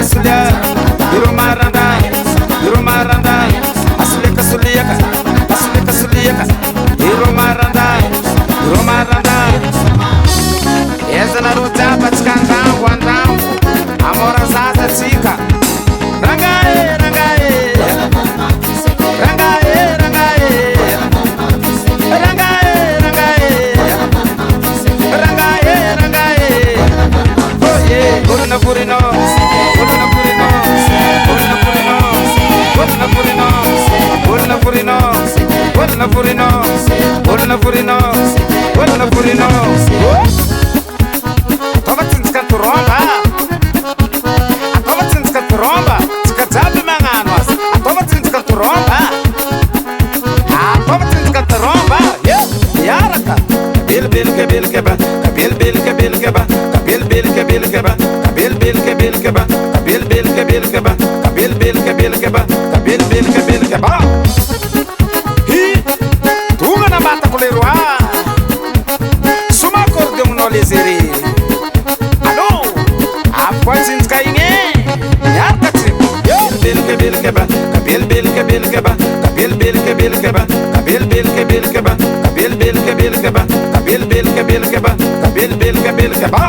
Kasulia, Iromaranda, Iromaranda, Asuleka Suliaka, Asuleka Suliaka, Iromaranda, Iromaranda. Eza na roja patskandango andango, amora zaza tsika. Rangae, rangae, rangae, rangae, rangae, rangae, rangae, rangae. Oh yeah, Purina Purino, Purina Purino, Purina Purino, Purina Purino, Purina Purino, Purina Purino, Purina Purino, Purina Purino. Atova tsintsika turomba, atova tsintsika turomba, tsika jiaby magnano azy. Atova tsintsika turomba, atova tsintsika turomba, miaraka. Kabelibelika belikeba, kabelibelika belikeba, kabelibelika belikeba, kabelibelika belikeba, kabelibelika belikeba, kabelibelika belikeba, kabelibelika belikeba. Hi, tunga na bata kuleroa. Suma acordeon no lezere. Alô, apotsintsika igny. Miaraka tsika. Kabelibelika belikeba, kabelibelika belikeba, kabelibelika belikeba, kabelibelika belikeba, kabelibelika belikeba, kabelibelika belikeba, kabelibelika belikeba.